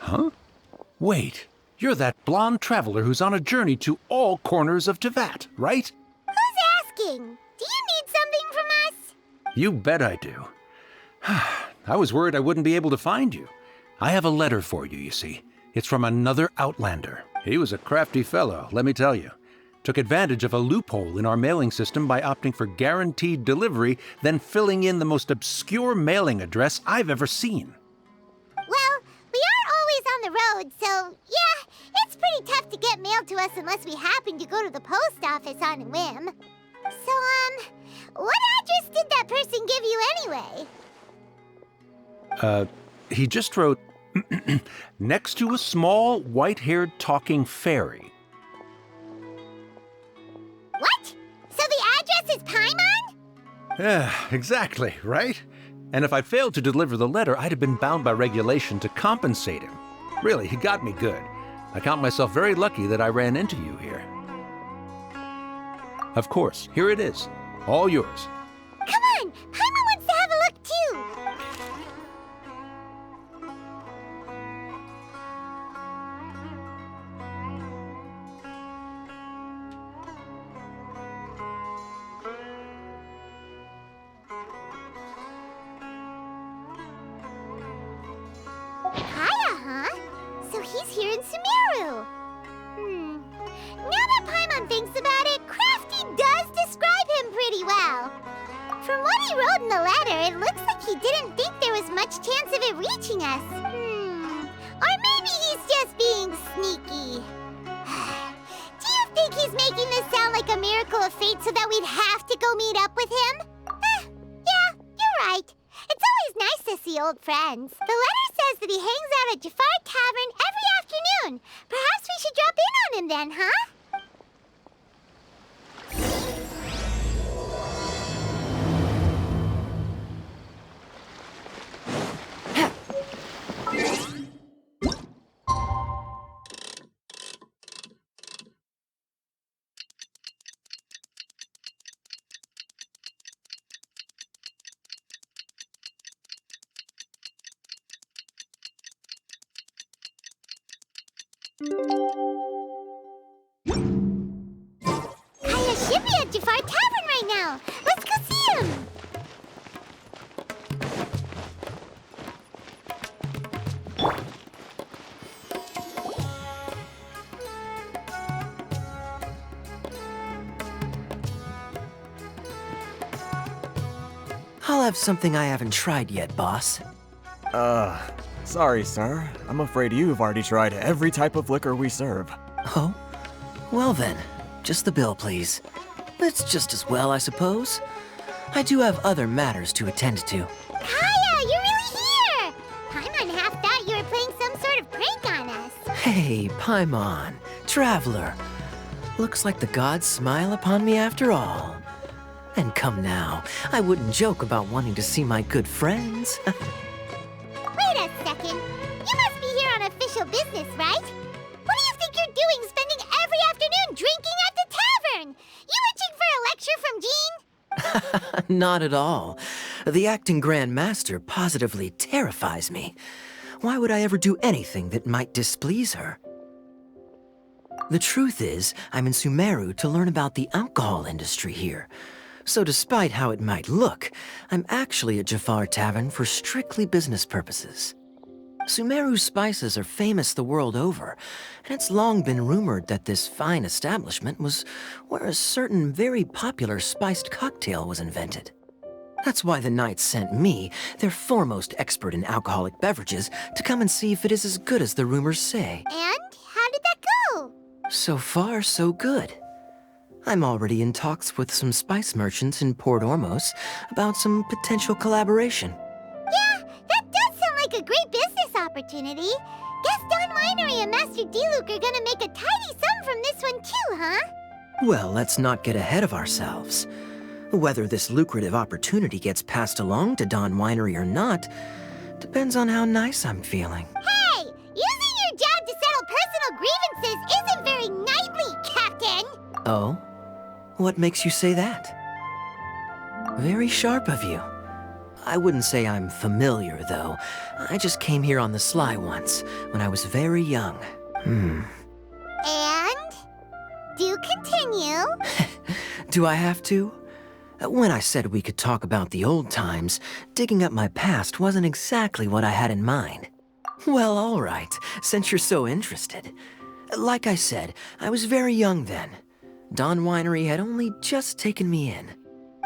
Huh? Wait, you're that blonde traveler who's on a journey to all corners of Teyvat, right? Who's asking? Do you need something from us? You bet I do. I was worried I wouldn't be able to find you. I have a letter for you, you see. It's from another Outlander. He was a crafty fellow, let me tell you. Took advantage of a loophole in our mailing system by opting for guaranteed delivery, then filling in the most obscure mailing address I've ever seen. Well, we are always on the road, so yeah, it's pretty tough to get mail to us unless we happen to go to the post office on a whim. So, what address did that person give you anyway? He just wrote, next to a small, white-haired talking fairy. What? So the address is Paimon? Yeah, exactly, right? And if I failed to deliver the letter, I'd have been bound by regulation to compensate him. Really, he got me good. I count myself very lucky that I ran into you here. Of course, here it is. All yours. Come on! Paimon wants to have a look too! Kaya, huh? So he's here in Sumeru. Now that Paimon thinks about it, Crafty does describe him pretty well. From what he wrote in the letter, it looks like he didn't think there was much chance of it reaching us. Or maybe he's just being sneaky. Do you think he's making this sound like a miracle of fate so that we'd have to go meet up with him? Yeah, you're right. It's always nice to see old friends. The letter says that he hangs out at Jafar Tavern every afternoon. Perhaps we should drop in on him then, huh? Kaya should be at Jafar Tavern right now. Let's go see him. I'll have something I haven't tried yet, boss. Sorry, sir. I'm afraid you've already tried every type of liquor we serve. Oh? Well then, just the bill, please. That's just as well, I suppose. I do have other matters to attend to. Kaya, you're really here! Paimon half thought you were playing some sort of prank on us. Hey, Paimon, traveler. Looks like the gods smile upon me after all. And come now, I wouldn't joke about wanting to see my good friends. Wait a second. You must be here on official business, right? What do you think you're doing spending every afternoon drinking at the tavern? You itching for a lecture from Jean? Not at all. The acting Grand Master positively terrifies me. Why would I ever do anything that might displease her? The truth is, I'm in Sumeru to learn about the alcohol industry here. So despite how it might look, I'm actually at Jafar Tavern for strictly business purposes. Sumeru's spices are famous the world over, and it's long been rumored that this fine establishment was where a certain very popular spiced cocktail was invented. That's why the Knights sent me, their foremost expert in alcoholic beverages, to come and see if it is as good as the rumors say. And how did that go? So far, so good. I'm already in talks with some spice merchants in Port Ormos about some potential collaboration. Yeah, that does sound like a great business opportunity. Guess Don Winery and Master D-Luke are gonna make a tidy sum from this one too, huh? Well, let's not get ahead of ourselves. Whether this lucrative opportunity gets passed along to Don Winery or not depends on how nice I'm feeling. Hey! Using your job to settle personal grievances isn't very knightly, Captain! Oh? What makes you say that? Very sharp of you. I wouldn't say I'm familiar, though. I just came here on the sly once, when I was very young. And? Do continue. Do I have to? When I said we could talk about the old times, digging up my past wasn't exactly what I had in mind. Well, all right, since you're so interested. Like I said, I was very young then. Dawn Winery had only just taken me in.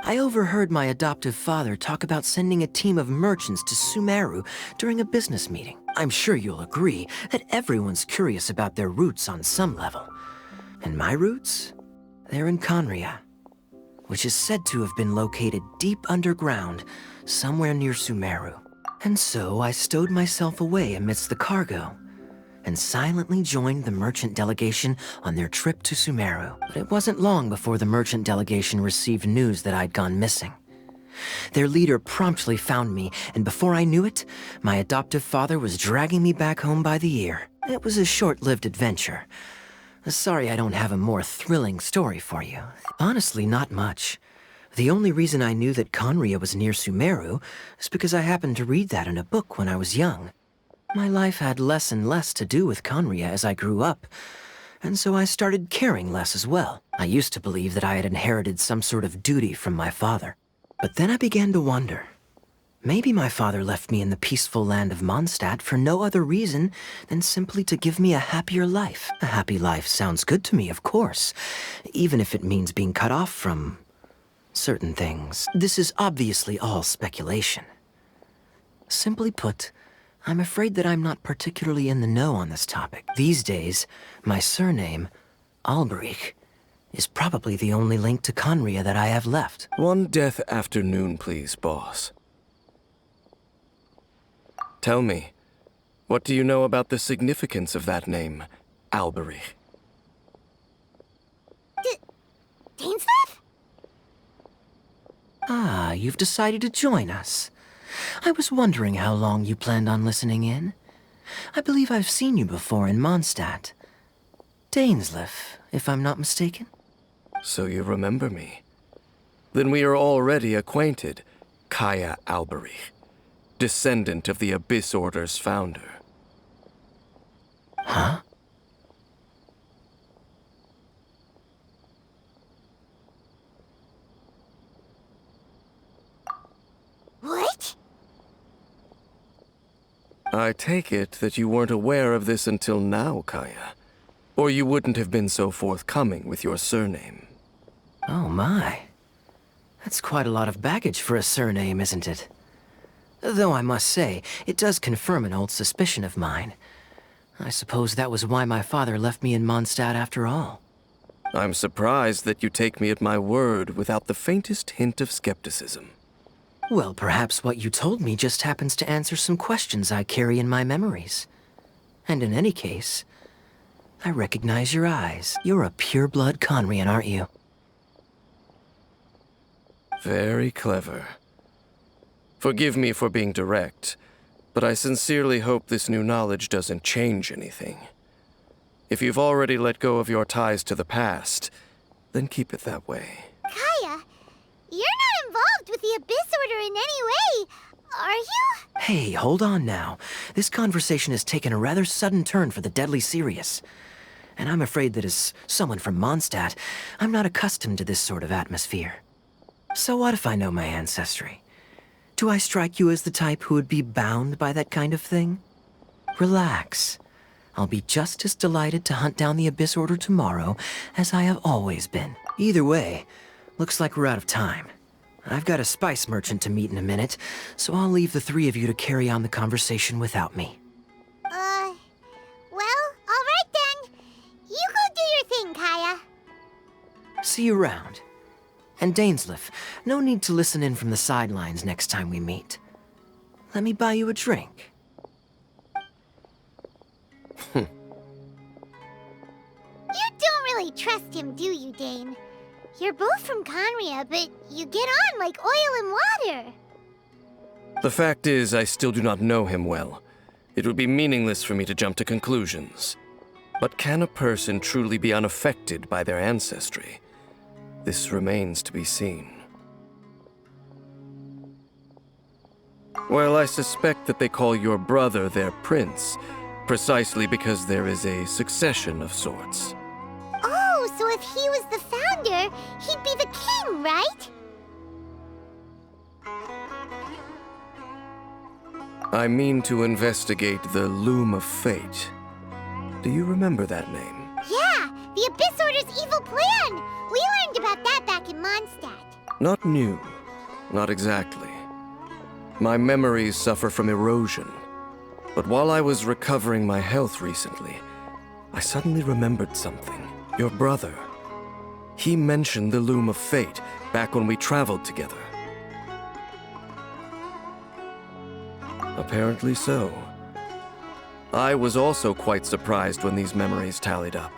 I overheard my adoptive father talk about sending a team of merchants to Sumeru during a business meeting. I'm sure you'll agree that everyone's curious about their roots on some level. And my roots? They're in Conria, which is said to have been located deep underground, somewhere near Sumeru. And so I stowed myself away amidst the cargo, and silently joined the merchant delegation on their trip to Sumeru. But it wasn't long before the merchant delegation received news that I'd gone missing. Their leader promptly found me, and before I knew it, my adoptive father was dragging me back home by the ear. It was a short-lived adventure. Sorry I don't have a more thrilling story for you. Honestly, not much. The only reason I knew that Conria was near Sumeru is because I happened to read that in a book when I was young. My life had less and less to do with Conria as I grew up, and so I started caring less as well. I used to believe that I had inherited some sort of duty from my father. But then I began to wonder. Maybe my father left me in the peaceful land of Mondstadt for no other reason than simply to give me a happier life. A happy life sounds good to me, of course, even if it means being cut off from certain things. This is obviously all speculation. Simply put, I'm afraid that I'm not particularly in the know on this topic. These days, my surname, Alberich, is probably the only link to Conria that I have left. One death afternoon, please, boss. Tell me, what do you know about the significance of that name, Alberich? Dainsleif? Ah, you've decided to join us. I was wondering how long you planned on listening in. I believe I've seen you before in Mondstadt. Dainsleif, if I'm not mistaken. So you remember me. Then we are already acquainted, Kaya Alberich, descendant of the Abyss Order's founder. Huh? What? I take it that you weren't aware of this until now, Kaya. Or you wouldn't have been so forthcoming with your surname. Oh my. That's quite a lot of baggage for a surname, isn't it? Though I must say, it does confirm an old suspicion of mine. I suppose that was why my father left me in Mondstadt after all. I'm surprised that you take me at my word without the faintest hint of skepticism. Well, perhaps what you told me just happens to answer some questions I carry in my memories. And in any case, I recognize your eyes. You're a pure-blood Conrian, aren't you? Very clever. Forgive me for being direct, but I sincerely hope this new knowledge doesn't change anything. If you've already let go of your ties to the past, then keep it that way. Kaya, you're not involved with the Abyss Order in any way, are you? Hey, hold on now. This conversation has taken a rather sudden turn for the deadly serious. And I'm afraid that as someone from Mondstadt, I'm not accustomed to this sort of atmosphere. So what if I know my ancestry? Do I strike you as the type who would be bound by that kind of thing? Relax. I'll be just as delighted to hunt down the Abyss Order tomorrow as I have always been. Either way, looks like we're out of time. I've got a spice merchant to meet in a minute, so I'll leave the three of you to carry on the conversation without me. Well, all right then. You go do your thing, Kaya. See you around. And Dainsleif, no need to listen in from the sidelines next time we meet. Let me buy you a drink. You don't really trust him, do you, Dane? You're both from Conria, but you get on like oil and water. The fact is, I still do not know him well. It would be meaningless for me to jump to conclusions. But can a person truly be unaffected by their ancestry? This remains to be seen. Well, I suspect that they call your brother their prince, precisely because there is a succession of sorts. Oh, so if he was the founder, he'd be the king, right? I mean to investigate the Loom of Fate. Do you remember that name? Yeah, the Abyss Order's evil plan! We learned about that back in Mondstadt. Not new. Not exactly. My memories suffer from erosion. But while I was recovering my health recently, I suddenly remembered something. Your brother. He mentioned the Loom of Fate back when we traveled together. Apparently so. I was also quite surprised when these memories tallied up.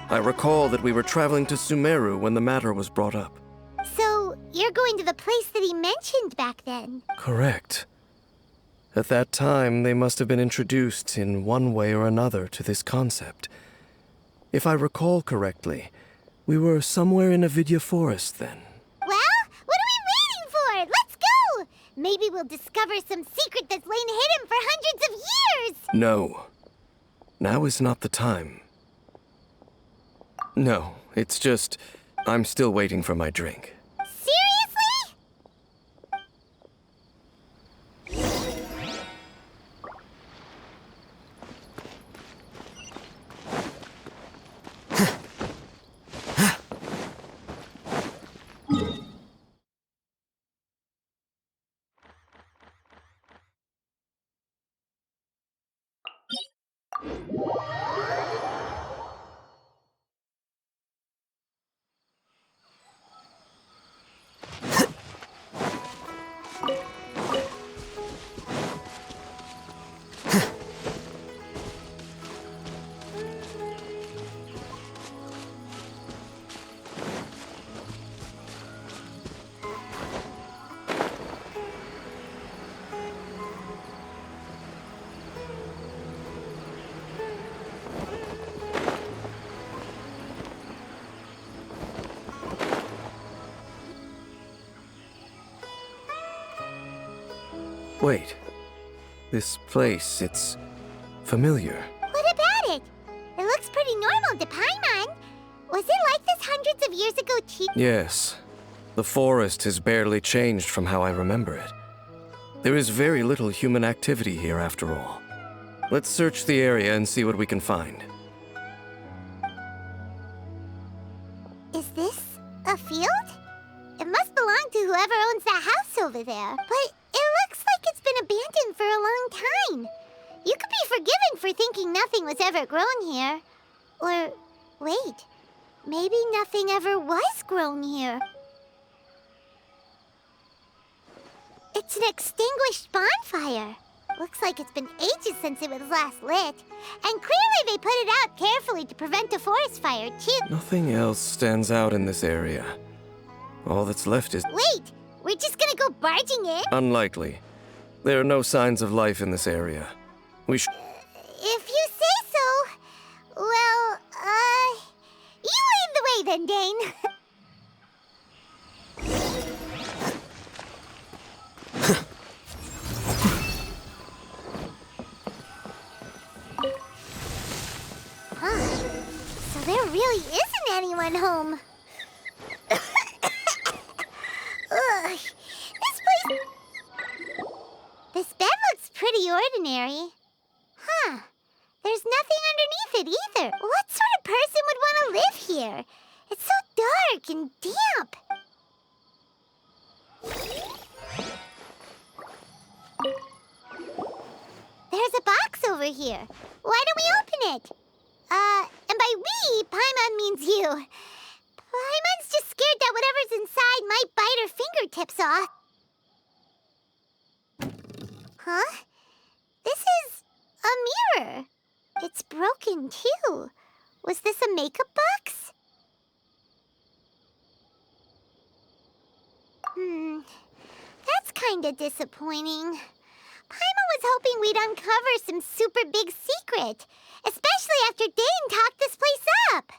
I recall that we were traveling to Sumeru when the matter was brought up. So, you're going to the place that he mentioned back then? Correct. At that time, they must have been introduced in one way or another to this concept. If I recall correctly, we were somewhere in Avidya Forest then. Well, what are we waiting for? Let's go! Maybe we'll discover some secret that's lain hidden for hundreds of years! No. Now is not the time. No, it's just, I'm still waiting for my drink. Seriously? Wait. This place, it's familiar. What about it? It looks pretty normal to Paimon. Was it like this hundreds of years ago, too? Yes. The forest has barely changed from how I remember it. There is very little human activity here after all. Let's search the area and see what we can find. Is this a field? It must belong to whoever owns that house over there. But it looks like it's been abandoned for a long time. You could be forgiven for thinking nothing was ever grown here. Or, wait, maybe nothing ever was grown here. It's an extinguished bonfire. Looks like it's been ages since it was last lit. And clearly they put it out carefully to prevent a forest fire, too. Nothing else stands out in this area. All that's left is... Wait, we're just gonna go barging in? unlikely. There are no signs of life in this area. We should... If you say so. Well, you lead the way then, Dane. Huh. So there really isn't anyone home. Ugh. This place... This bed looks pretty ordinary. Huh. There's nothing underneath it either. What sort of person would want to live here? It's so dark and damp. There's a box over here. Why don't we open it? And by we, Paimon means you. Paimon's just scared that whatever's inside might bite her fingertips off. Huh? This is a mirror. It's broken, too. Was this a makeup box? That's kinda disappointing. Paimon was hoping we'd uncover some super big secret, especially after Dane talked this place up.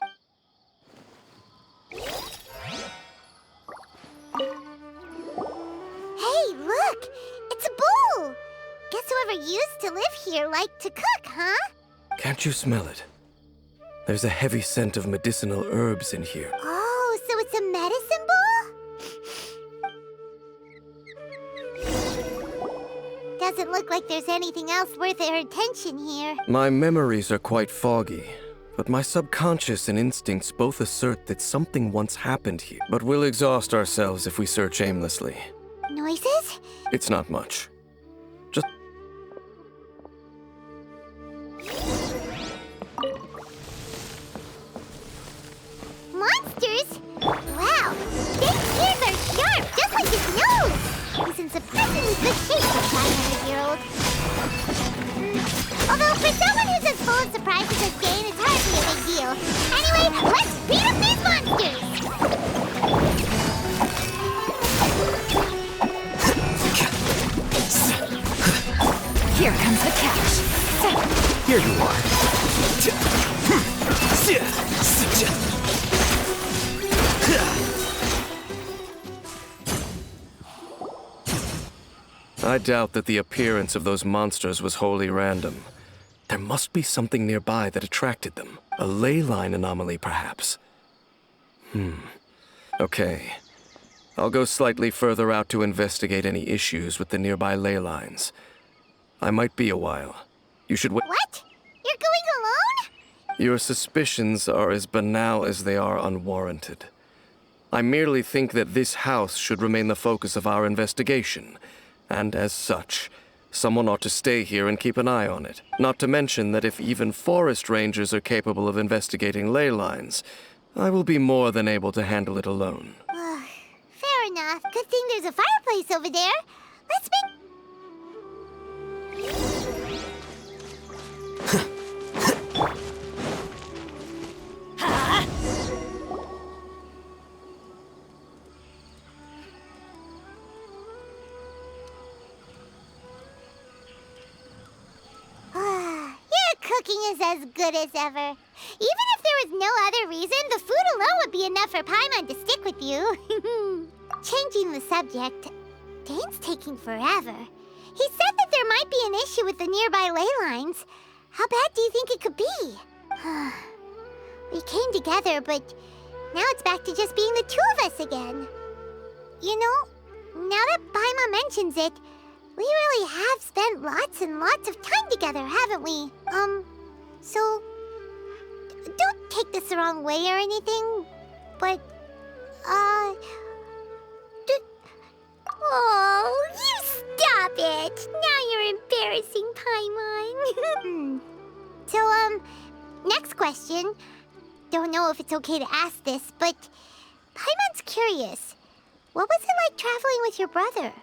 Hey, look! It's a bull! Guess whoever used to live here liked to cook, huh? Can't you smell it? There's a heavy scent of medicinal herbs in here. Oh, so it's a medicine bull? Doesn't look like there's anything else worth their attention here. My memories are quite foggy, but my subconscious and instincts both assert that something once happened here. But we'll exhaust ourselves if we search aimlessly. Noises? It's not much. Just... Monsters? Wow, Dave's ears are sharp, just like his nose! He's in surprisingly good shape for a 500-year-old. Although, for someone who's as full of surprises as Dane, it's hardly a big deal. Anyway, let's beat up these monsters! Here comes the catch. Here you are. I doubt that the appearance of those monsters was wholly random. There must be something nearby that attracted them. A ley line anomaly, perhaps. Okay. I'll go slightly further out to investigate any issues with the nearby ley lines. I might be a while. You should wait. What? You're going alone? Your suspicions are as banal as they are unwarranted. I merely think that this house should remain the focus of our investigation, and as such, someone ought to stay here and keep an eye on it. Not to mention that if even forest rangers are capable of investigating ley lines, I will be more than able to handle it alone. Fair enough. Good thing there's a fireplace over there. Let's make... Cooking is as good as ever. Even if there was no other reason, the food alone would be enough for Paimon to stick with you. Changing the subject, Dane's taking forever. He said that there might be an issue with the nearby ley lines. How bad do you think it could be? We came together, but now it's back to just being the two of us again. You know, now that Paimon mentions it, we really have spent lots and lots of time together, haven't we? So... Don't take this the wrong way or anything, but... Oh, you stop it! Now you're embarrassing, Paimon. So, next question. Don't know if it's okay to ask this, but... Paimon's curious. What was it like traveling with your brother?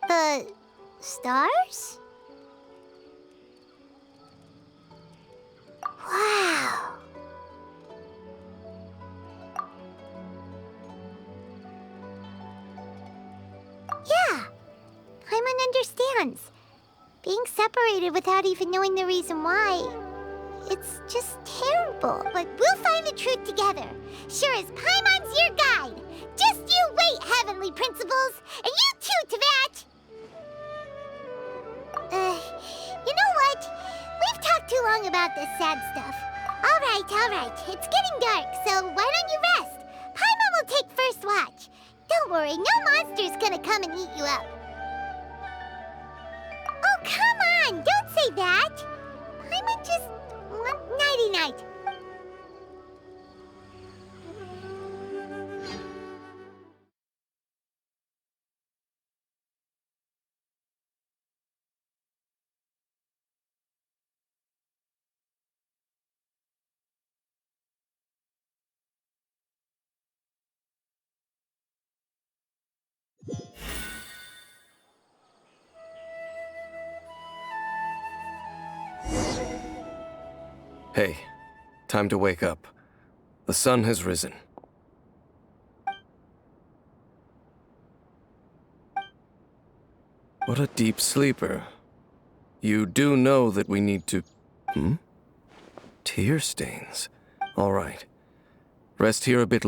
The stars? Wow. Yeah, Paimon understands. Being separated without even knowing the reason why, it's just terrible. But we'll find the truth together. Sure as Paimon's your guide. Just you wait, Heavenly Principles, and you too, Teyvat! You know what? We've talked too long about this sad stuff. All right. It's getting dark, so why don't you rest? Paimon will take first watch. Don't worry, no monster's gonna come and eat you up. Oh, come on! Don't say that! Paimon just... Nighty-night. Hey, time to wake up. The sun has risen. What a deep sleeper. You do know that we need to... Tear stains. All right. Rest here a bit.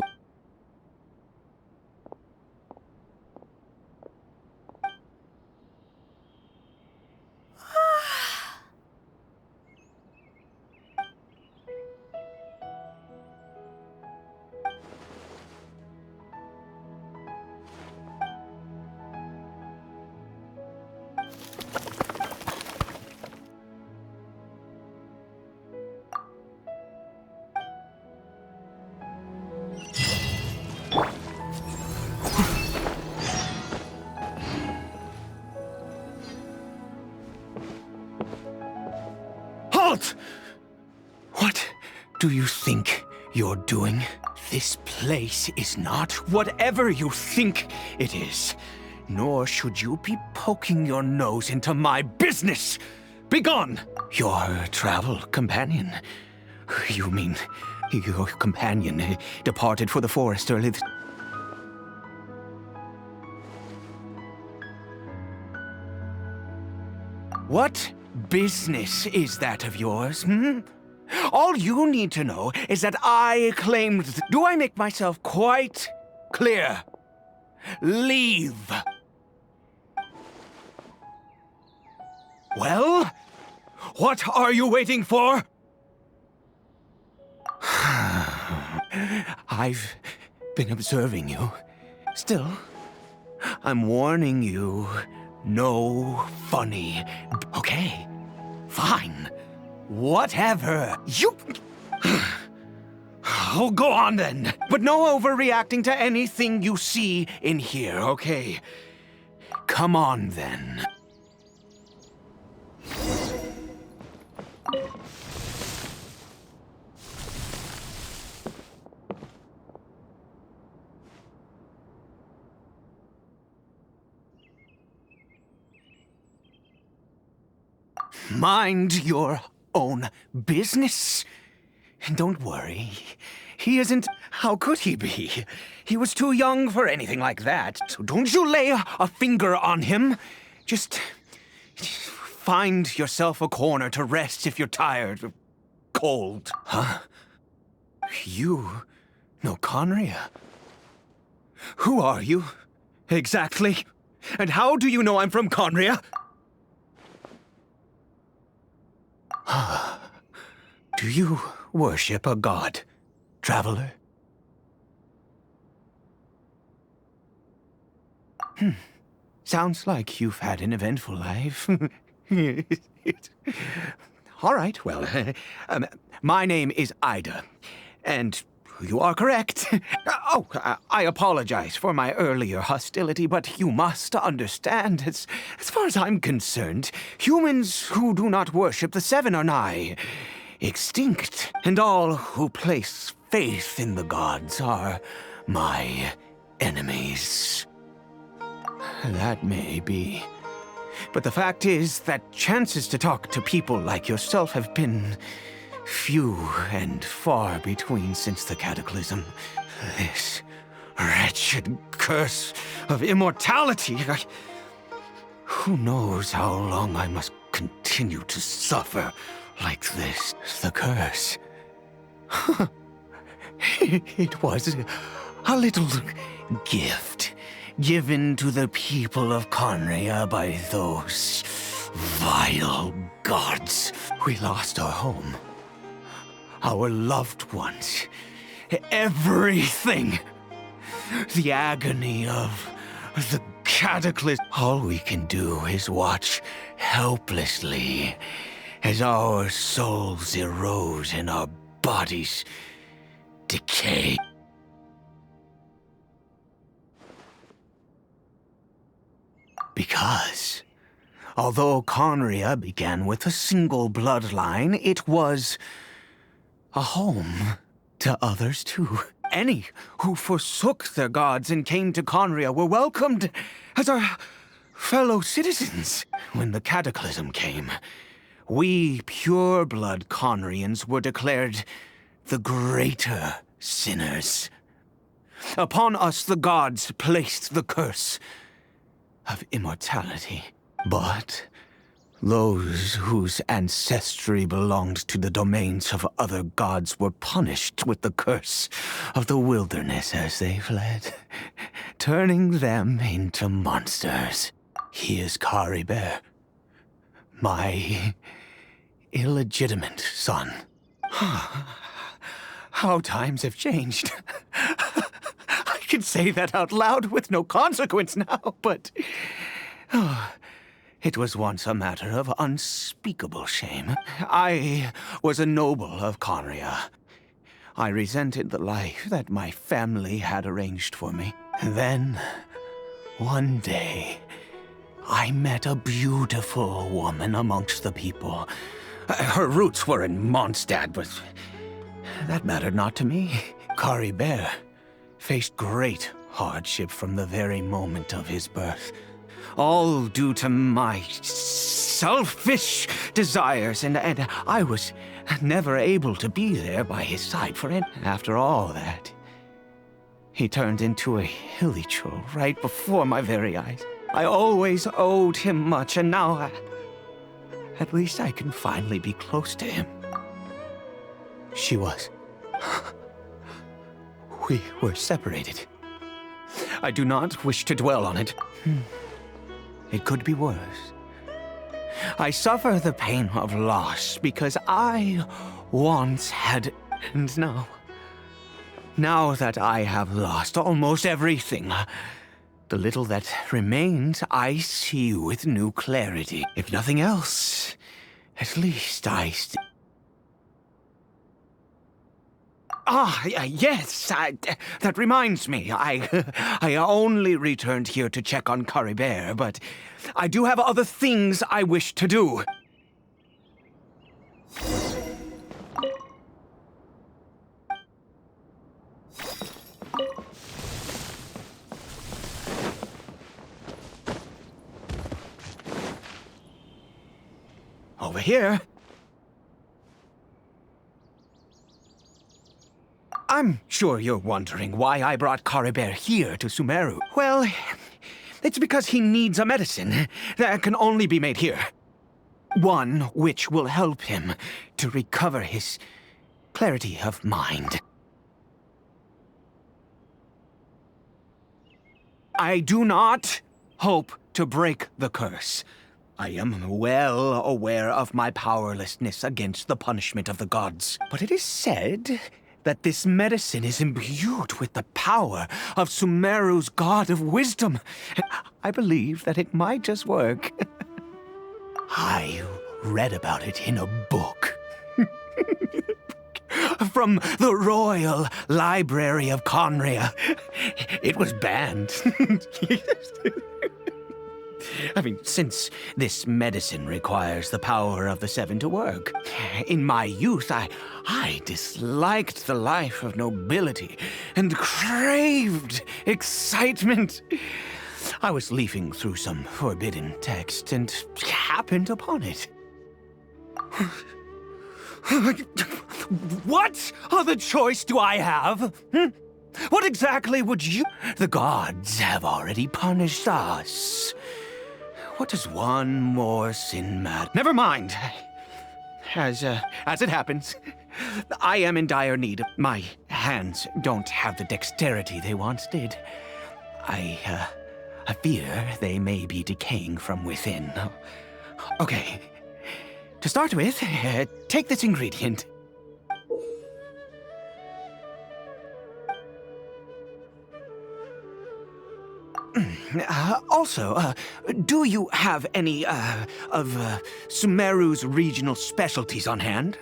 Halt! What do you think you're doing? This place is not whatever you think it is. Nor should you be poking your nose into my business. Begone! Your travel companion. You mean your companion departed for the forest early this... What business is that of yours, hmm? All you need to know is that I claimed... Do I make myself quite clear? Leave. Well, what are you waiting for? I've been observing you. Still, I'm warning you. No funny. Okay, fine. Whatever. You... Oh, go on then. But no overreacting to anything you see in here, okay? Come on then. Mind your own business. Don't worry. He isn't... How could he be? He was too young for anything like that. So don't you lay a finger on him. Just find yourself a corner to rest if you're tired or cold. Huh? You know Conria? Who are you, exactly? And how do you know I'm from Conria? Do you worship a god, traveler? Sounds like you've had an eventful life. All right, well, my name is Ida, and you are correct. I apologize for my earlier hostility, but you must understand, as far as I'm concerned, humans who do not worship the Seven are nigh extinct, and all who place faith in the gods are my enemies. That may be. But the fact is that chances to talk to people like yourself have been few and far between since the cataclysm. This wretched curse of immortality. Who knows how long I must continue to suffer like this? The curse. It was a little gift given to the people of Conria by those vile gods. We lost our home, our loved ones, everything. The agony of the cataclysm. All we can do is watch helplessly as our souls erode and our bodies decay. Because, although Conria began with a single bloodline, it was a home to others too. Any who forsook their gods and came to Conria were welcomed as our fellow citizens. When the cataclysm came, we pure-blood Conrians were declared the greater sinners. Upon us the gods placed the curse of immortality. But Those whose ancestry belonged to the domains of other gods were punished with the curse of the wilderness as they fled, turning them into monsters. He is Caribert, my illegitimate son. How times have changed. I can say that out loud with no consequence now, but it was once a matter of unspeakable shame. I was a noble of Conria. I resented the life that my family had arranged for me. And then, one day, I met a beautiful woman amongst the people. Her roots were in Mondstadt, but that mattered not to me. Caribert faced great hardship from the very moment of his birth. All due to my selfish desires, and I was never able to be there by his side for it. After all that, he turned into a hilly troll right before my very eyes. I always owed him much, and now at least I can finally be close to him. She was. We were separated. I do not wish to dwell on it. It could be worse. I suffer the pain of loss because I once had, and now that I have lost almost everything, the little that remains I see with new clarity. If nothing else, at least I yes, that reminds me. I only returned here to check on Caribert, but I do have other things I wish to do. Over here. I'm sure you're wondering why I brought Caribert here to Sumeru. Well, it's because he needs a medicine that can only be made here. One which will help him to recover his clarity of mind. I do not hope to break the curse. I am well aware of my powerlessness against the punishment of the gods. But it is said that this medicine is imbued with the power of Sumeru's god of wisdom. I believe that it might just work. I read about it in a book. From the Royal Library of Conria. It was banned. I mean, since this medicine requires the power of the Seven to work. In my youth, I disliked the life of nobility and craved excitement. I was leafing through some forbidden text and happened upon it. What other choice do I have? What exactly would you... The gods have already punished us. What does one more sin matter? Never mind. As it happens, I am in dire need. My hands don't have the dexterity they once did. I fear they may be decaying from within. Okay. To start with, take this ingredient. Also, do you have any, of Sumeru's regional specialties on hand?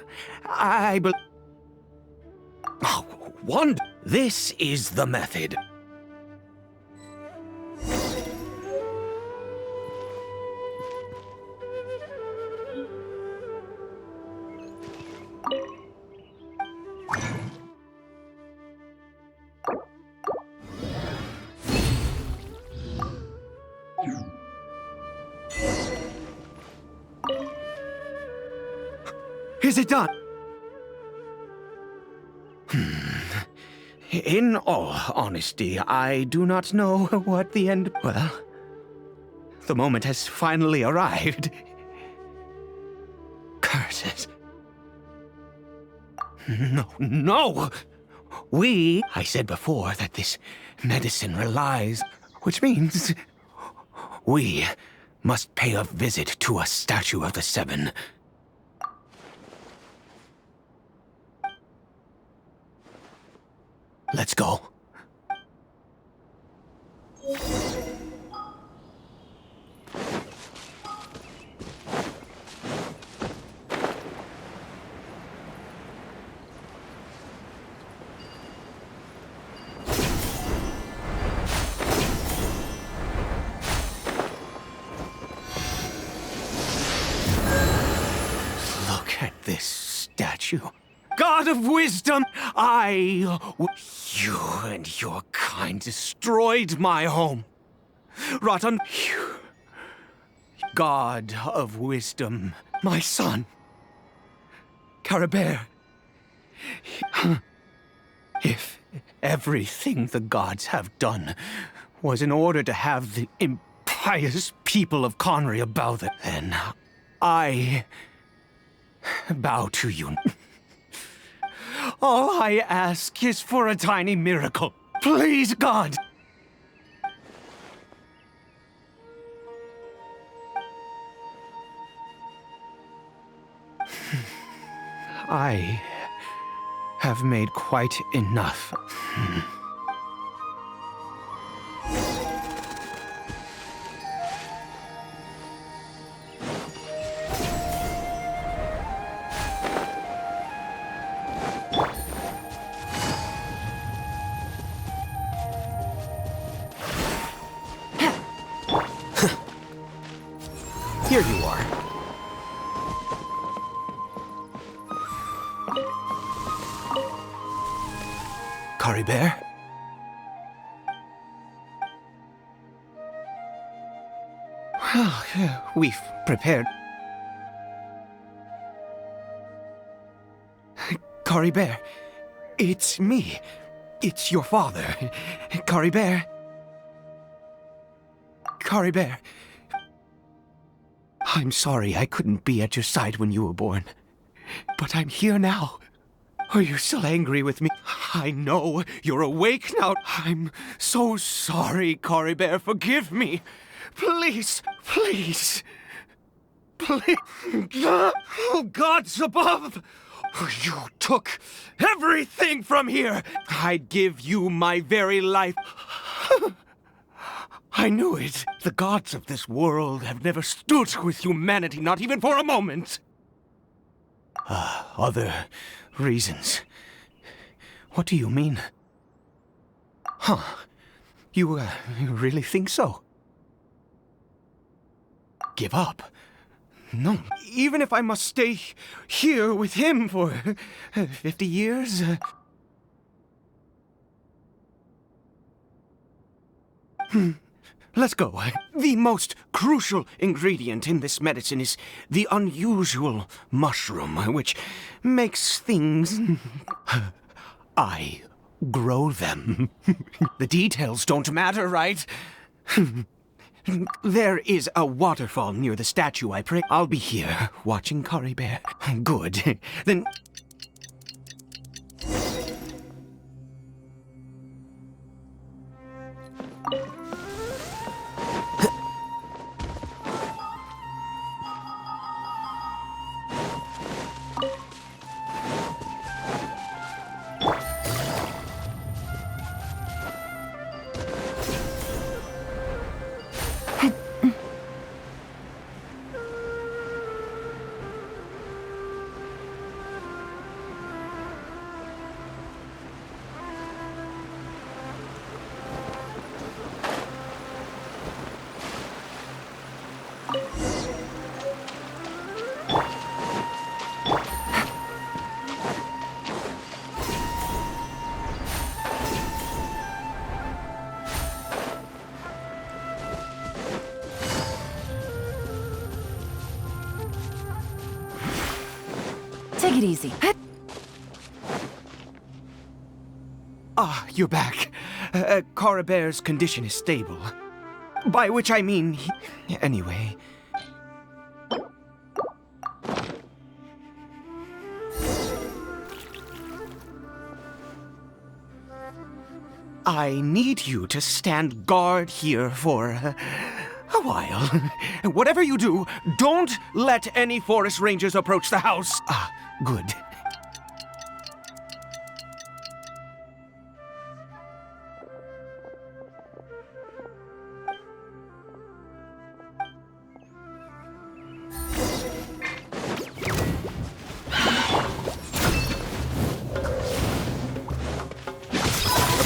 Oh, wonder. This is the method. Is it done? In all honesty, I do not know what the end... Well, the moment has finally arrived. curses. No! I said before that this medicine relies, which means we must pay a visit to a statue of the Seven. Let's go. Look at this statue. God of wisdom, you and your kind destroyed my home. Rotten, God of wisdom, my son. Caribert. If everything the gods have done was in order to have the impious people of Conria bow them, then I bow to you. All I ask is for a tiny miracle. Please, God! I have made quite enough. Here you are. Caribert? Well, we've prepared. Caribert, it's me. It's your father. Caribert. Caribert. I'm sorry I couldn't be at your side when you were born. But I'm here now. Are you still angry with me? I know you're awake now. I'm so sorry, Caribert. Forgive me. Please, please. Please. Oh, gods above! You took everything from here. I'd give you my very life. I knew it. The gods of this world have never stood with humanity, not even for a moment. Other reasons. What do you mean? Huh. You really think so? Give up? No. Even if I must stay here with him for 50 years? Let's go. The most crucial ingredient in this medicine is the unusual mushroom, which makes things... I grow them. The details don't matter, right? There is a waterfall near the statue, I pray. I'll be here, watching Caribert. Good. Then... Take it easy. Ah, you're back. Caribert's condition is stable. By which I mean... Anyway... I need you to stand guard here for a while. Whatever you do, don't let any forest rangers approach the house. Ah, good.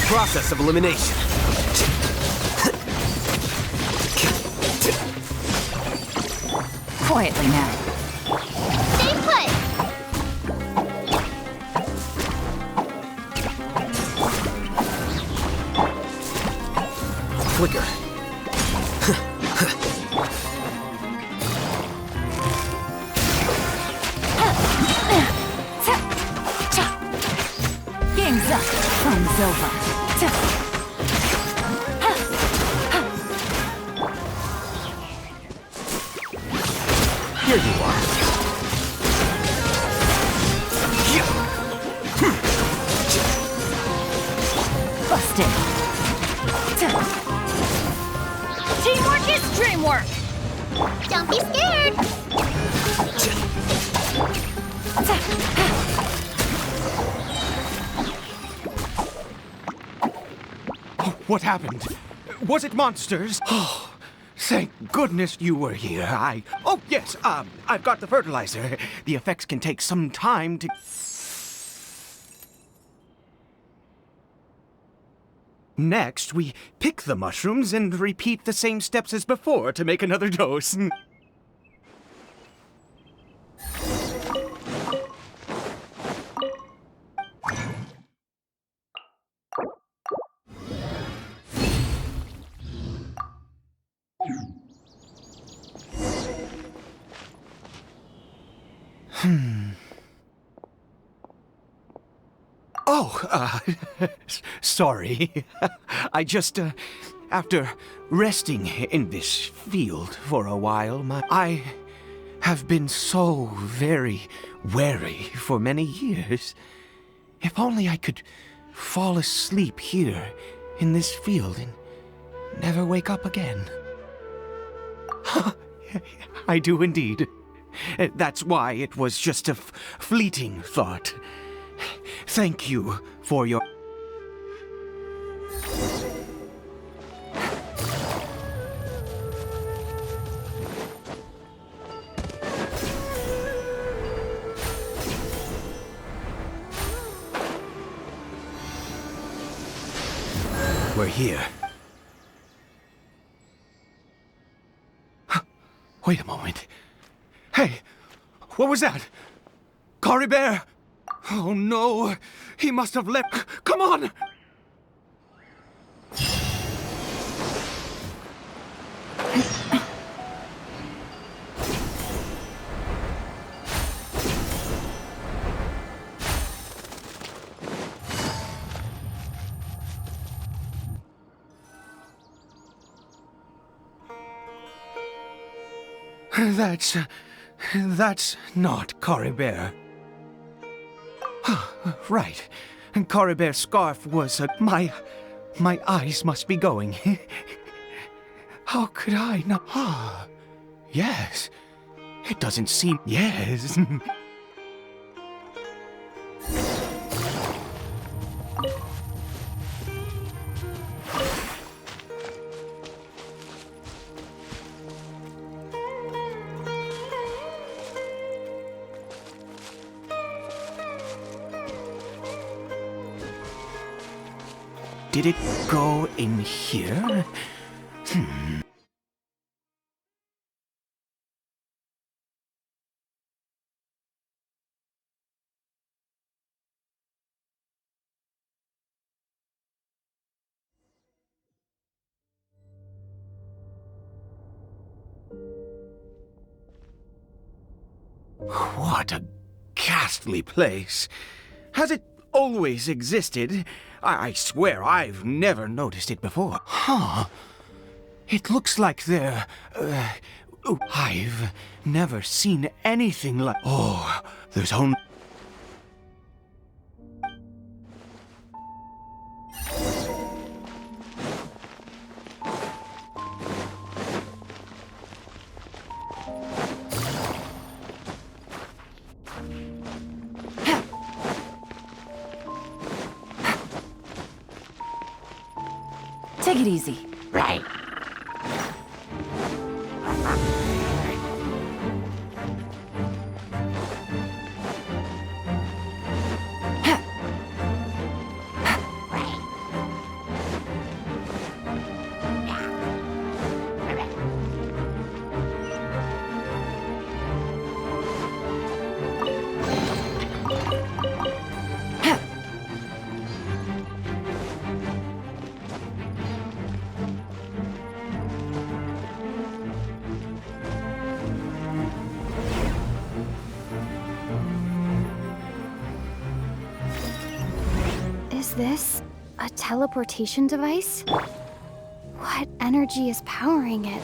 Process of elimination. Quietly now. Stay put! Flicker. Game's up. Fun's over. Here you are. Busted. Teamwork is dreamwork. Don't be scared! What happened? Was it monsters? Oh, thank goodness you were here. Oh, yes, I've got the fertilizer. The effects can take some time to... Next, we pick the mushrooms and repeat the same steps as before to make another dose. Oh, sorry. I just, after resting in this field for a while, I have been so very wary for many years. If only I could fall asleep here in this field and never wake up again. I do indeed. That's why it was just a fleeting thought. Thank you for your... We're here. Wait a moment. Hey, what was that? Caribert! Oh no, he must have left. Come on! That's not Caribert. Right. Caribert's scarf was my eyes must be going. How could I not? Ah, yes. It doesn't seem... Yes. Did it go in here? What a ghastly place. Has it always existed? I swear I've never noticed it before. Huh. It looks like there... I've never seen anything like... Oh, there's only... Take it easy. Right. Is this a teleportation device? What energy is powering it?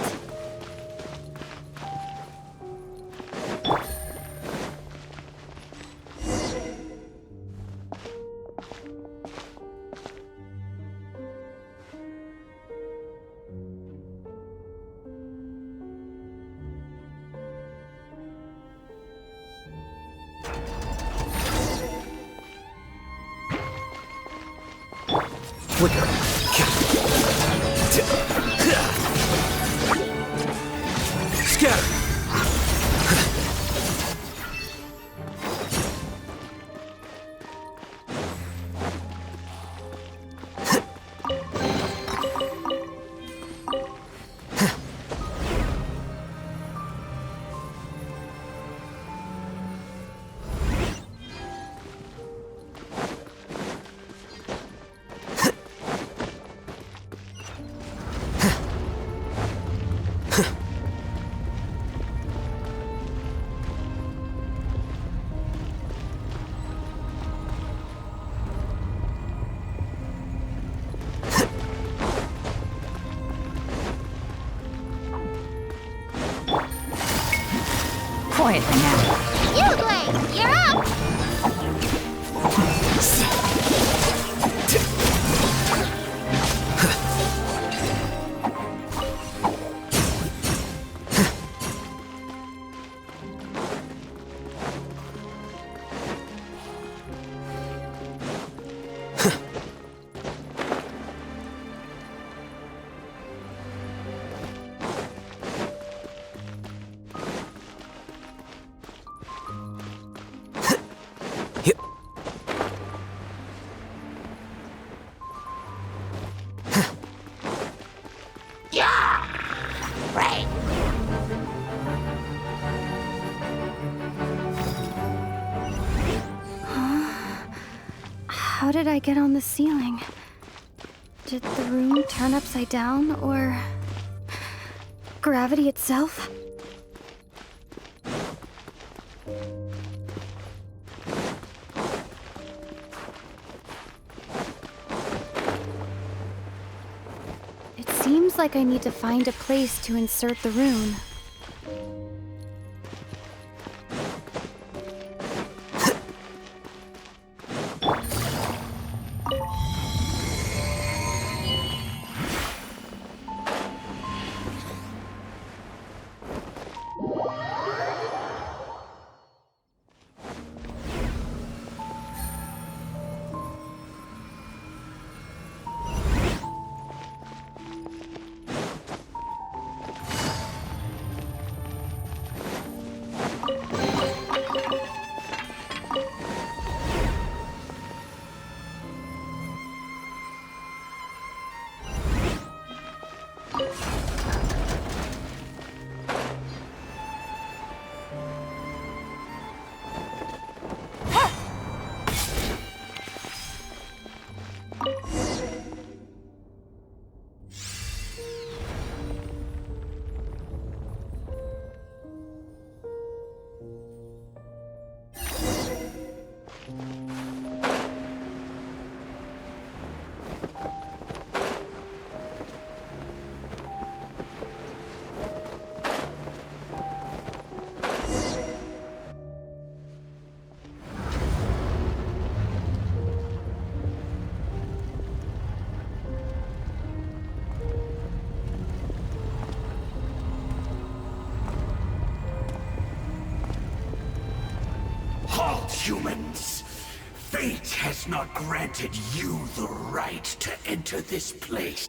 Flicker. Scatter. Quietly now. You, Blade! You're up! Right. How did I get on the ceiling? Did the room turn upside down, or gravity itself? It seems like I need to find a place to insert the rune. Halt, humans! Fate has not granted you the right to enter this place.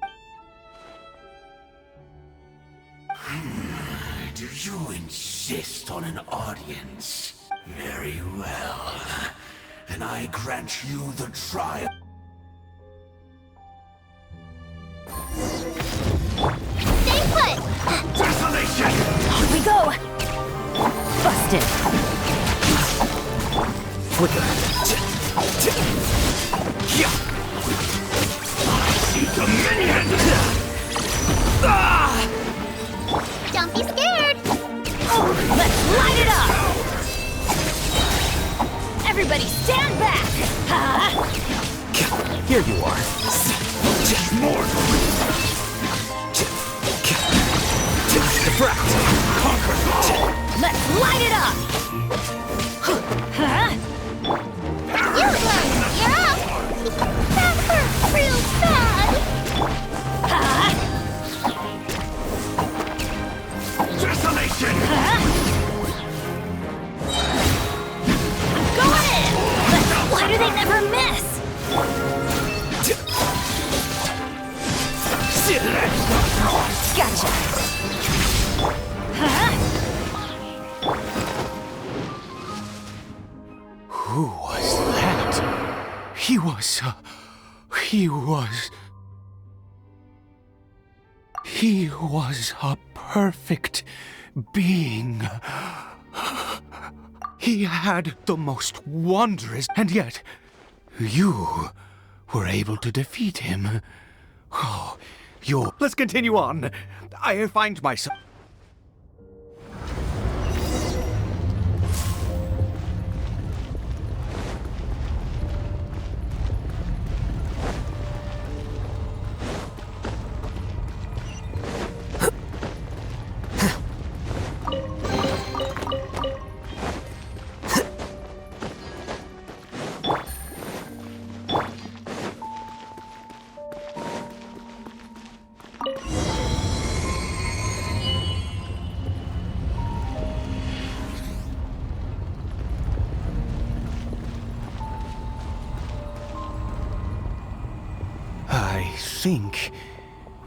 You insist on an audience. Very well. Then I grant you the trial. Stay put! Desolation! Here we go! Busted! Flicker. See dominion! Don't be scared! Let's light it up! Everybody stand back! Here you are. Mortal! Defract. Conquer all! Let's light it up! Unicorn, you're up! That hurt real bad! Desolation! Going in! Why do they never miss? Gotcha! Who was that? He was a perfect being. He had the most wondrous, and yet you were able to defeat him. Oh, Let's continue on. I find myself... I think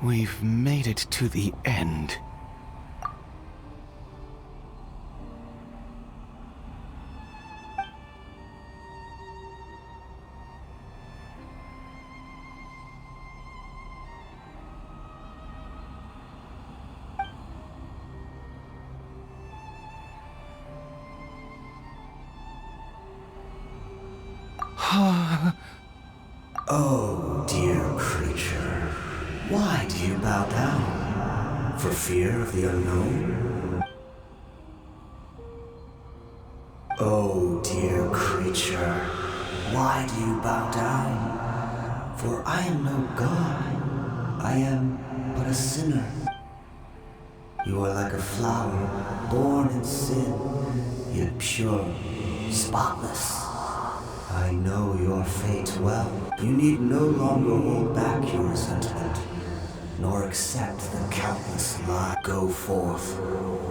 we've made it to the end. Oh, dear creature. Why do you bow down? For fear of the unknown? Oh, dear creature. Why do you bow down? For I am no god. I am but a sinner. You are like a flower, born in sin, yet pure, spotless. I know your fate well. You need no longer hold back your resentment, nor accept the countless lies. Go forth,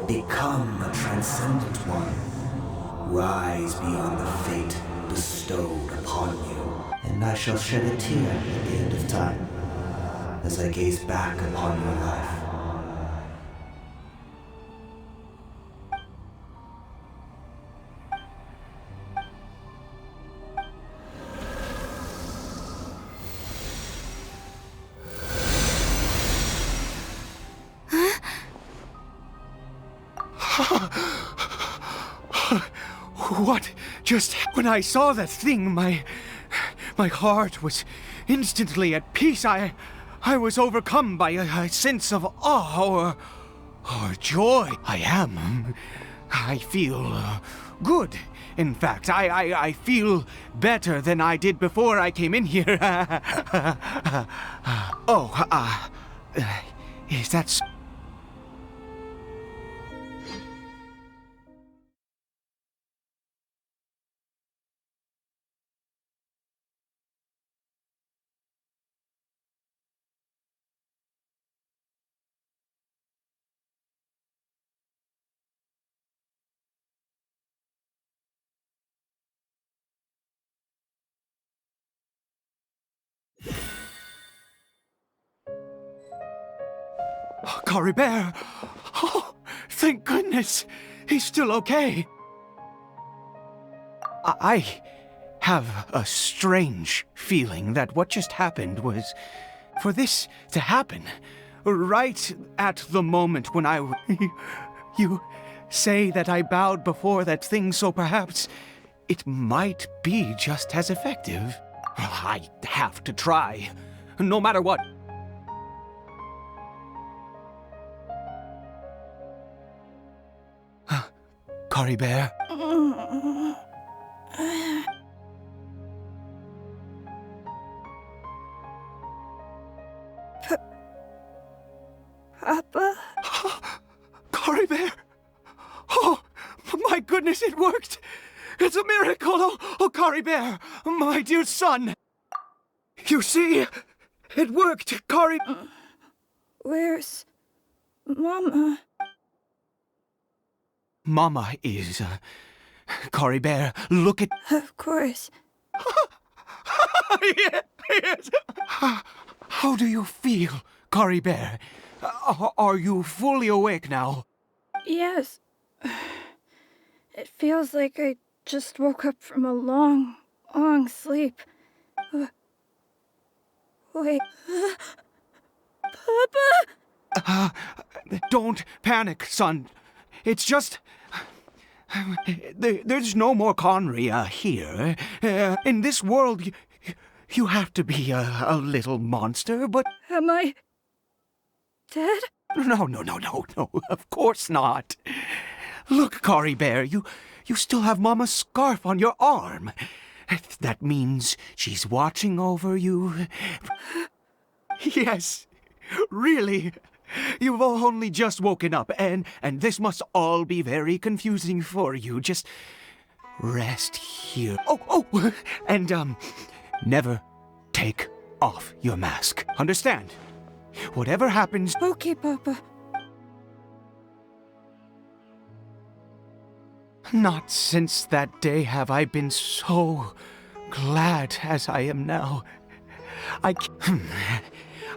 become a transcendent one. Rise beyond the fate bestowed upon you. And I shall shed a tear at the end of time, as I gaze back upon your life. What? Just when I saw that thing, my heart was instantly at peace. I was overcome by a sense of awe or joy. I feel good. In fact, I feel better than I did before I came in here. Is that so? Caribert! Oh, thank goodness! goodness! He's still okay. I have a strange feeling that what just happened was for this to happen right at the moment when you say that I bowed before that thing, so perhaps it might be just as effective. I have to try, no matter what. Caribert? Papa? Caribert! Oh, my goodness, it worked! It's a miracle! Oh, Caribert, my dear son! You see, it worked, Caribert! Where's Mama? Mama is, Caribert, look at... Of course. Yes! How do you feel, Caribert? Are you fully awake now? Yes. It feels like I just woke up from a long, long sleep. Wait. Papa? Don't panic, son. It's just... There's no more Conria here. In this world, you have to be a little monster, but... Am I... dead? No, of course not. Look, Caribert, you still have Mama's scarf on your arm. That means she's watching over you. Yes, really. You've only just woken up, and this must all be very confusing for you. Just rest here. Oh, and never take off your mask. Understand? Whatever happens... Okay, Papa. Not since that day have I been so glad as I am now.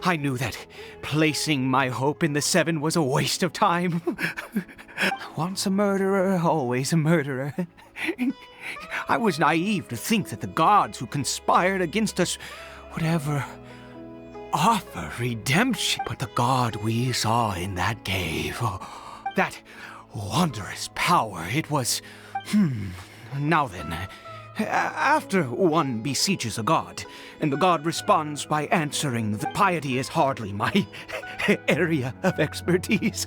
I knew that placing my hope in the Seven was a waste of time. Once a murderer, always a murderer. I was naive to think that the gods who conspired against us would ever offer redemption. But the god we saw in that cave, that wondrous power, it was... Now then, after one beseeches a god, and the god responds by answering, the piety is hardly my area of expertise.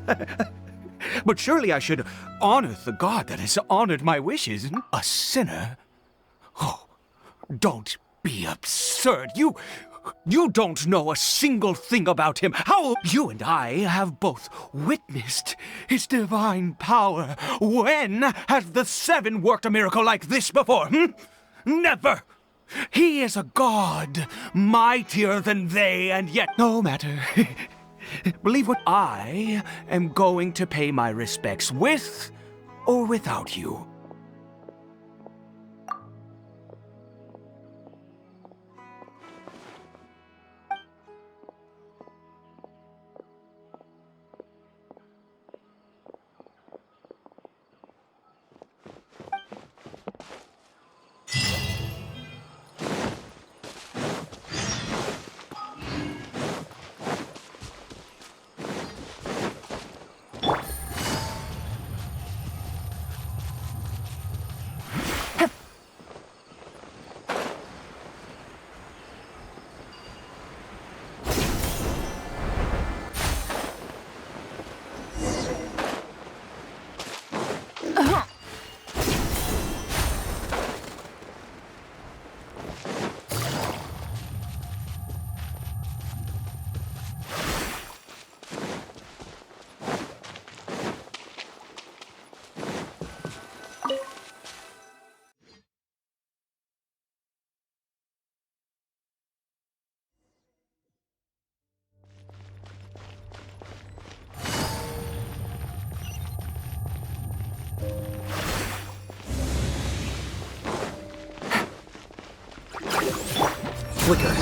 But surely I should honor the god that has honored my wishes. A sinner? Oh, don't be absurd. You don't know a single thing about him. How? You and I have both witnessed his divine power. When has the Seven worked a miracle like this before? Never! He is a god, mightier than they, and yet no matter. Believe what I am going to pay my respects with or without you. Flicker.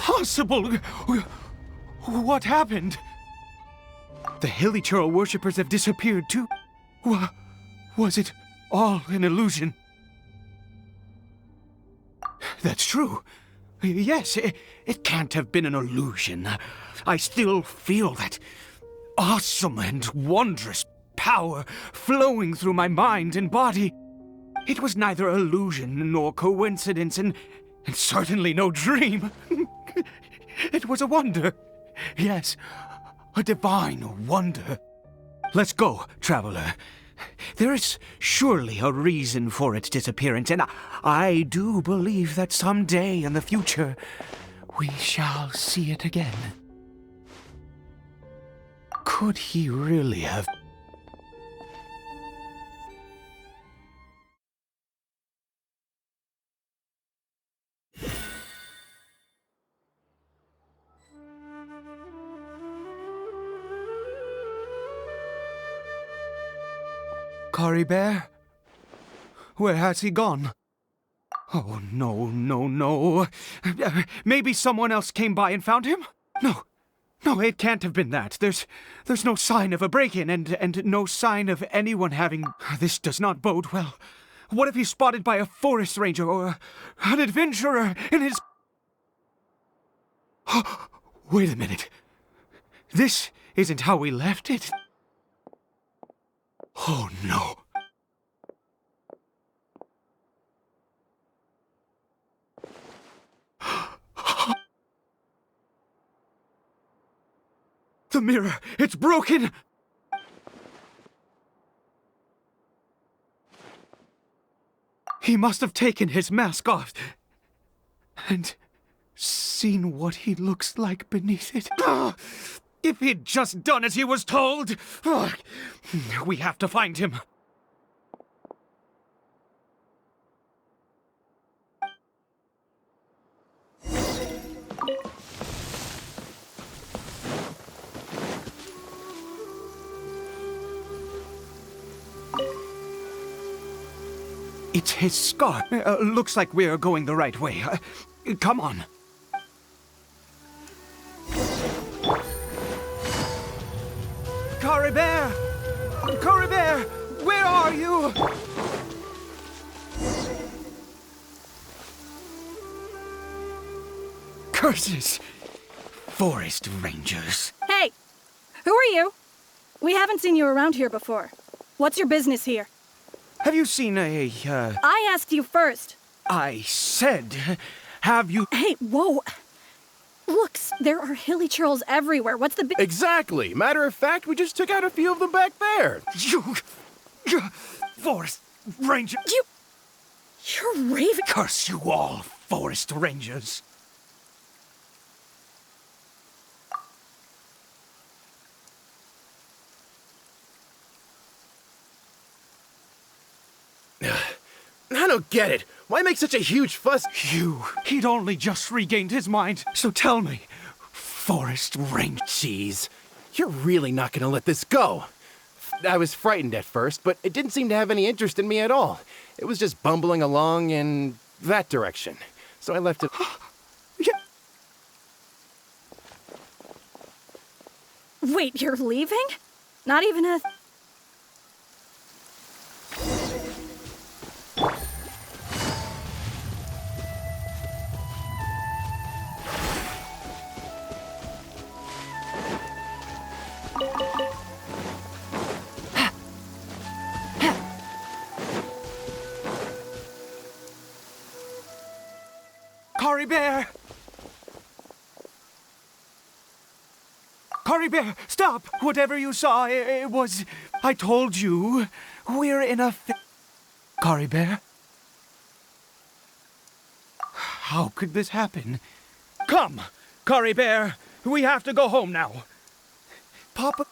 possible? What happened? The Hilichurl worshippers have disappeared too. Was it all an illusion? That's true. Yes, it can't have been an illusion. I still feel that awesome and wondrous power flowing through my mind and body. It was neither illusion nor coincidence, and certainly no dream. It was a wonder. Yes, a divine wonder. Let's go, traveler. There is surely a reason for its disappearance, and I do believe that someday in the future we shall see it again. Could he really have... Caribert? Where has he gone? Oh, no, no, no. Maybe someone else came by and found him? No, it can't have been that. There's no sign of a break-in and no sign of anyone having... This does not bode well. What if he's spotted by a forest ranger or an adventurer in his... Wait a minute. This isn't how we left it. Oh, no. The mirror, it's broken! He must have taken his mask off and seen what he looks like beneath it. If he'd just done as he was told! We have to find him. It's his scar. Looks like we're going the right way. Come on. Caribert! Caribert! Where are you? Curses! Forest rangers. Hey! Who are you? We haven't seen you around here before. What's your business here? Have you seen a, I asked you first. I said, have you... Hey, whoa! Look, there are Hilichurls everywhere. What's the Exactly. Matter of fact, we just took out a few of them back there. You... Forest ranger... You're raving... Curse you all, forest rangers. I don't get it. Why make such a huge fuss? He'd only just regained his mind. So tell me, forest ranger... Jeez, you're really not gonna let this go. I was frightened at first, but it didn't seem to have any interest in me at all. It was just bumbling along in that direction. So I left it... Wait, you're leaving? Not even a... Caribert! Caribert, stop! Whatever you saw, it was... I told you, we're in a... Caribert? How could this happen? Come, Caribert, we have to go home now. Papa...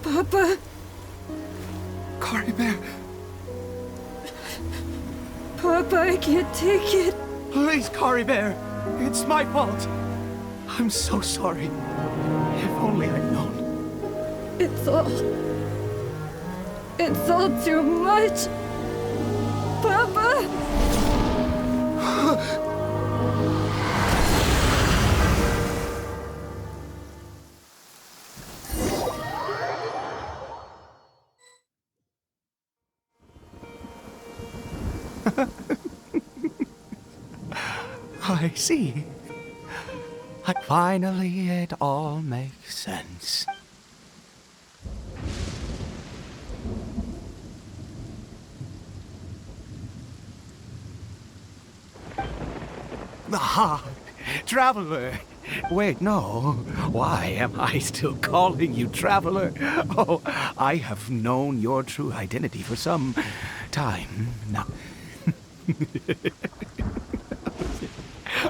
Papa... Caribert... Papa, I can't take it. Please, Caribert, it's my fault. I'm so sorry. If only I'd known. It's all... It's all too much. Papa? I see. Finally, it all makes sense. Ah, Traveler. Wait, no. Why am I still calling you Traveler? Oh, I have known your true identity for some time now.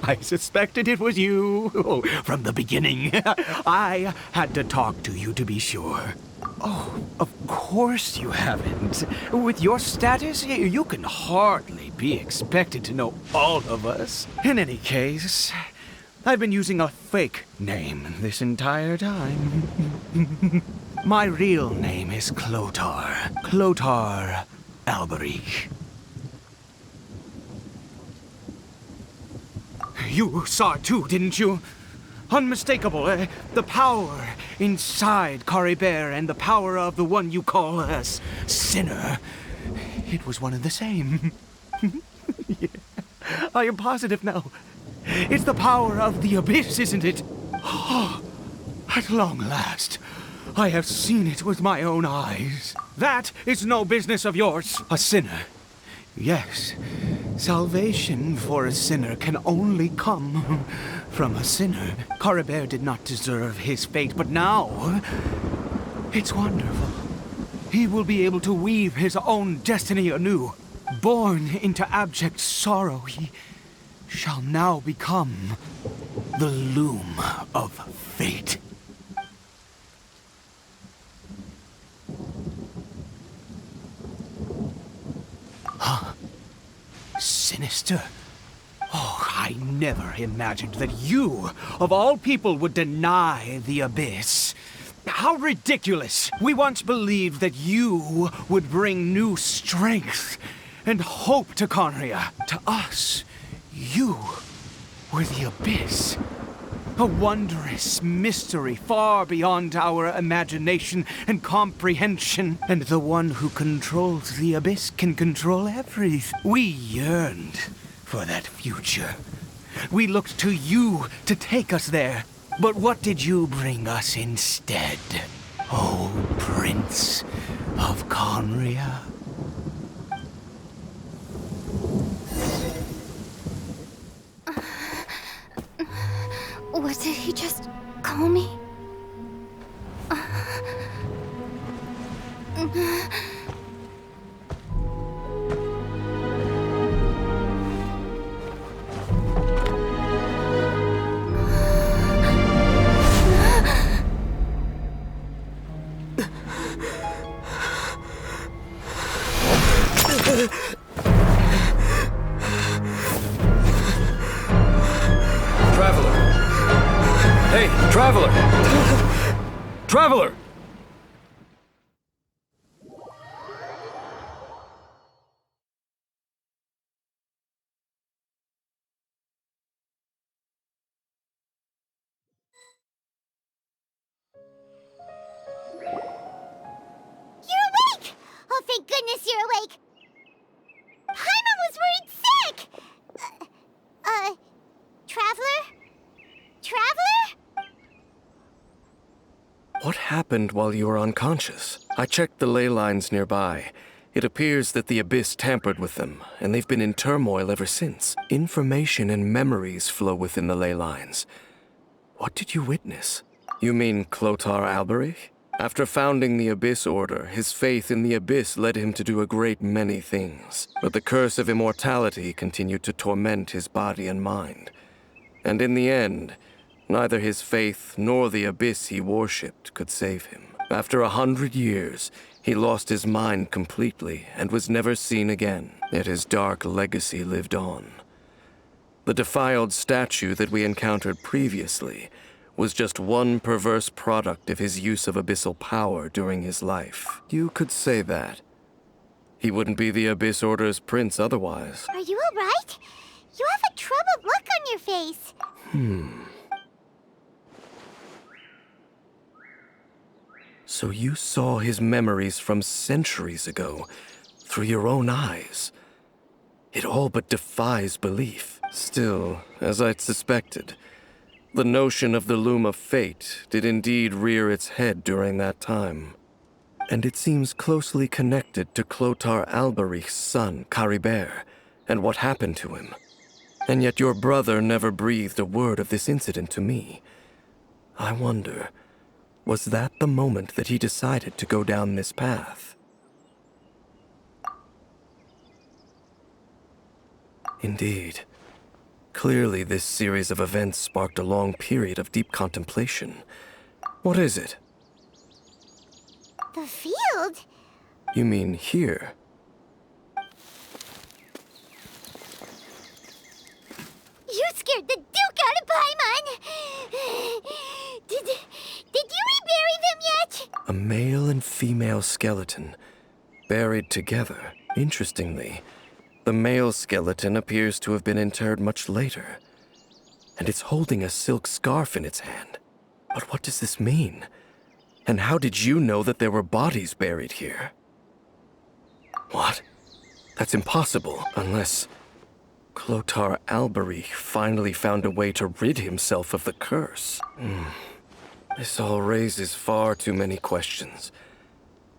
I suspected it was you from the beginning. I had to talk to you to be sure. Oh, of course you haven't. With your status, you can hardly be expected to know all of us. In any case, I've been using a fake name this entire time. My real name is Clotar. Clotar Alberic. You saw it too, didn't you? Unmistakable, the power inside Caribert and the power of the one you call a sinner. It was one and the same. Yeah. I am positive now. It's the power of the abyss, isn't it? Oh, at long last, I have seen it with my own eyes. That is no business of yours. A sinner. Yes, salvation for a sinner can only come from a sinner. Caribert did not deserve his fate, but now it's wonderful. He will be able to weave his own destiny anew. Born into abject sorrow, he shall now become the loom of fate. Huh? Sinister? Oh, I never imagined that you, of all people, would deny the abyss. How ridiculous! We once believed that you would bring new strength and hope to Conria. To us, you were the abyss. A wondrous mystery far beyond our imagination and comprehension. And the one who controls the abyss can control everything. We yearned for that future. We looked to you to take us there. But what did you bring us instead? Oh, Prince of Conria. What did he just call me? Traveler! Traveler! You're awake! Oh, thank goodness you're awake! Paimon was worried sick! Traveler? Traveler? What happened while you were unconscious? I checked the ley lines nearby. It appears that the Abyss tampered with them, and they've been in turmoil ever since. Information and memories flow within the ley lines. What did you witness? You mean Clotar Alberic? After founding the Abyss Order, his faith in the Abyss led him to do a great many things. But the curse of immortality continued to torment his body and mind. And in the end, neither his faith nor the Abyss he worshipped could save him. After 100 years, he lost his mind completely and was never seen again. Yet his dark legacy lived on. The defiled statue that we encountered previously was just one perverse product of his use of abyssal power during his life. You could say that. He wouldn't be the Abyss Order's prince otherwise. Are you alright? You have a troubled look on your face. So you saw his memories from centuries ago through your own eyes. It all but defies belief. Still, as I'd suspected, the notion of the Loom of Fate did indeed rear its head during that time. And it seems closely connected to Clothar Alberich's son, Caribert, and what happened to him. And yet your brother never breathed a word of this incident to me. I wonder, was that the moment that he decided to go down this path? Indeed. Clearly, this series of events sparked a long period of deep contemplation. What is it? The field? You mean here? You scared the Duke out of Paimon! Did you rebury them yet? A male and female skeleton, buried together. Interestingly, the male skeleton appears to have been interred much later, and it's holding a silk scarf in its hand. But what does this mean? And how did you know that there were bodies buried here? What? That's impossible, unless Clothar Alberich finally found a way to rid himself of the curse. This all raises far too many questions.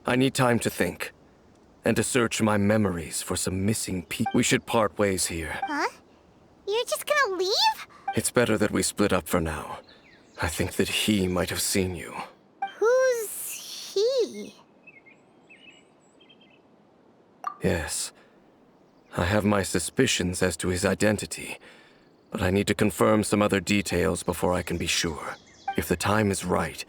I need time to think, and to search my memories for some missing people. We should part ways here. Huh? You're just gonna leave? It's better that we split up for now. I think that he might have seen you. Who's he? Yes. I have my suspicions as to his identity, but I need to confirm some other details before I can be sure. If the time is right,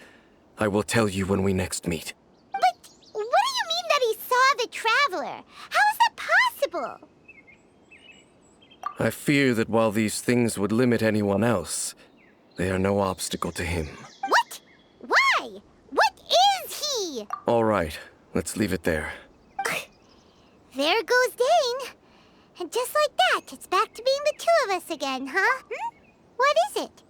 I will tell you when we next meet. But what do you mean that he saw the Traveler? How is that possible? I fear that while these things would limit anyone else, they are no obstacle to him. What? Why? What is he? All right, let's leave it there. There goes Dane. And just like that, it's back to being the two of us again, huh? What is it?